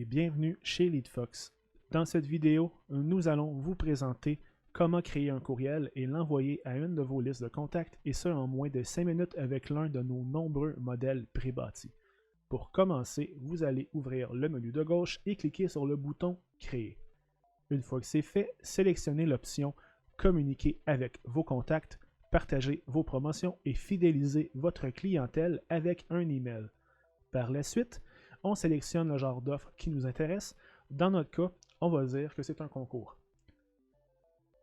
bienvenue chez LeadFox. Dans cette vidéo, nous allons vous présenter comment créer un courriel et l'envoyer à une de vos listes de contacts, et ce en moins de 5 minutes avec l'un de nos nombreux modèles pré-bâtis. Pour commencer, vous allez ouvrir le menu de gauche et cliquer sur le bouton « Créer ». Une fois que c'est fait, sélectionnez l'option « Communiquer avec vos contacts », partager vos promotions et fidéliser votre clientèle avec un email. Par la suite, on sélectionne le genre d'offre qui nous intéresse. Dans notre cas, on va dire que c'est un concours.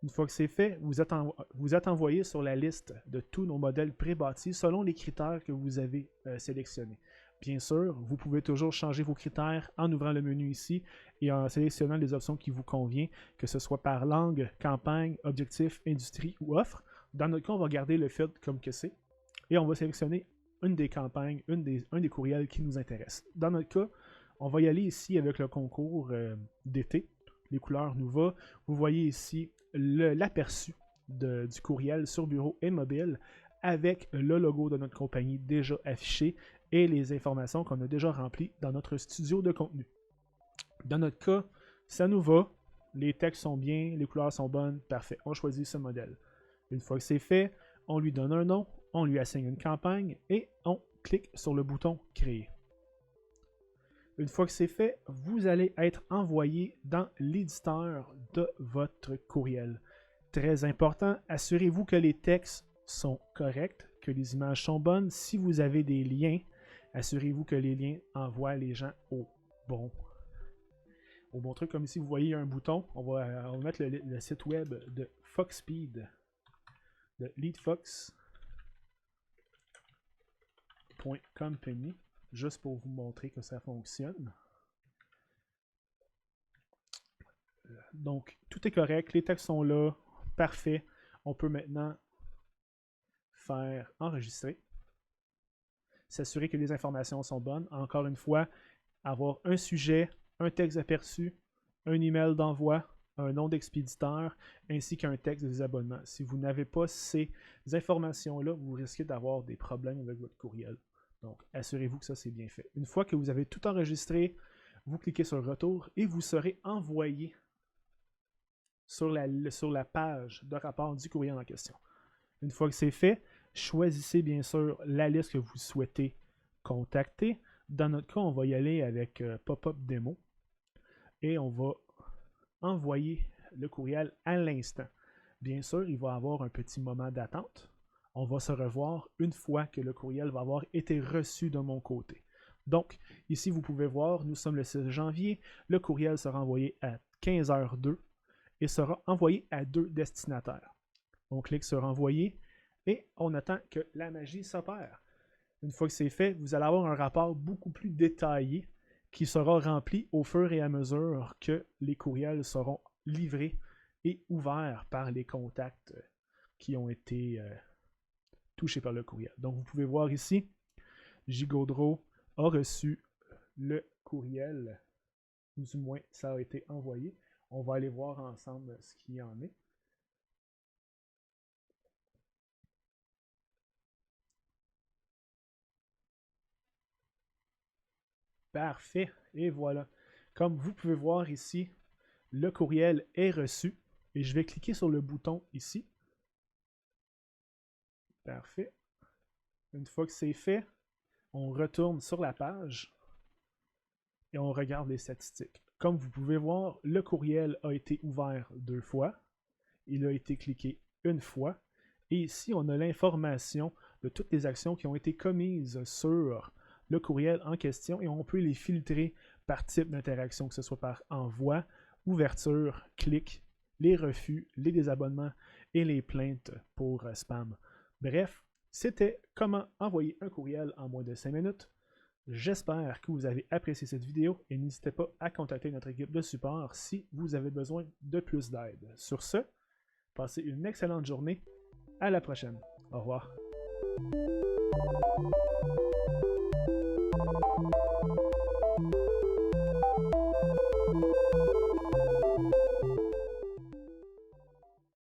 Une fois que c'est fait, vous êtes envoyé sur la liste de tous nos modèles pré-bâtis selon les critères que vous avez sélectionnés. Bien sûr, vous pouvez toujours changer vos critères en ouvrant le menu ici et en sélectionnant les options qui vous conviennent, que ce soit par langue, campagne, objectif, industrie ou offre. Dans notre cas, on va garder le filtre comme que c'est et on va sélectionner une des campagnes, un des courriels qui nous intéresse. Dans notre cas, on va y aller ici avec le concours d'été. Les couleurs nous vont. Vous voyez ici l'aperçu du courriel sur bureau et mobile avec le logo de notre compagnie déjà affiché et les informations qu'on a déjà remplies dans notre studio de contenu. Dans notre cas, ça nous va. Les textes sont bien, les couleurs sont bonnes. Parfait, on choisit ce modèle. Une fois que c'est fait, on lui donne un nom, on lui assigne une campagne et on clique sur le bouton « Créer ». Une fois que c'est fait, vous allez être envoyé dans l'éditeur de votre courriel. Très important, assurez-vous que les textes sont corrects, que les images sont bonnes. Si vous avez des liens, assurez-vous que les liens envoient les gens au bon truc. Comme ici, vous voyez un bouton. On va mettre le site web de Foxspeed, de leadfox.company, juste pour vous montrer que ça fonctionne. Donc, tout est correct, les textes sont là, parfait. On peut maintenant faire enregistrer, s'assurer que les informations sont bonnes. Encore une fois, avoir un sujet, un texte aperçu, un email d'envoi, un nom d'expéditeur, ainsi qu'un texte des abonnements. Si vous n'avez pas ces informations-là, vous risquez d'avoir des problèmes avec votre courriel. Donc, assurez-vous que ça, c'est bien fait. Une fois que vous avez tout enregistré, vous cliquez sur « Retour » et vous serez envoyé sur la page de rapport du courriel en question. Une fois que c'est fait, choisissez bien sûr la liste que vous souhaitez contacter. Dans notre cas, on va y aller avec Pop-up Démo et on va envoyer le courriel à l'instant. Bien sûr, il va y avoir un petit moment d'attente. On va se revoir une fois que le courriel va avoir été reçu de mon côté. Donc, ici, vous pouvez voir, nous sommes le 6 janvier. Le courriel sera envoyé à 15h02 et sera envoyé à 2 destinataires. On clique sur « Envoyer » et on attend que la magie s'opère. Une fois que c'est fait, vous allez avoir un rapport beaucoup plus détaillé qui sera rempli au fur et à mesure que les courriels seront livrés et ouverts par les contacts qui ont été touchés par le courriel. Donc, vous pouvez voir ici, J. Gaudreau a reçu le courriel, ou du moins, ça a été envoyé. On va aller voir ensemble ce qu'il y en est. Parfait, et voilà. Comme vous pouvez voir ici, le courriel est reçu et je vais cliquer sur le bouton ici. Parfait. Une fois que c'est fait, on retourne sur la page et on regarde les statistiques. Comme vous pouvez voir, le courriel a été ouvert 2 fois, il a été cliqué 1 fois, et ici on a l'information de toutes les actions qui ont été commises sur le courriel en question et on peut les filtrer par type d'interaction, que ce soit par envoi, ouverture, clic, les refus, les désabonnements et les plaintes pour spam. Bref, c'était comment envoyer un courriel en moins de 5 minutes. J'espère que vous avez apprécié cette vidéo et n'hésitez pas à contacter notre équipe de support si vous avez besoin de plus d'aide. Sur ce, passez une excellente journée. À la prochaine. Au revoir.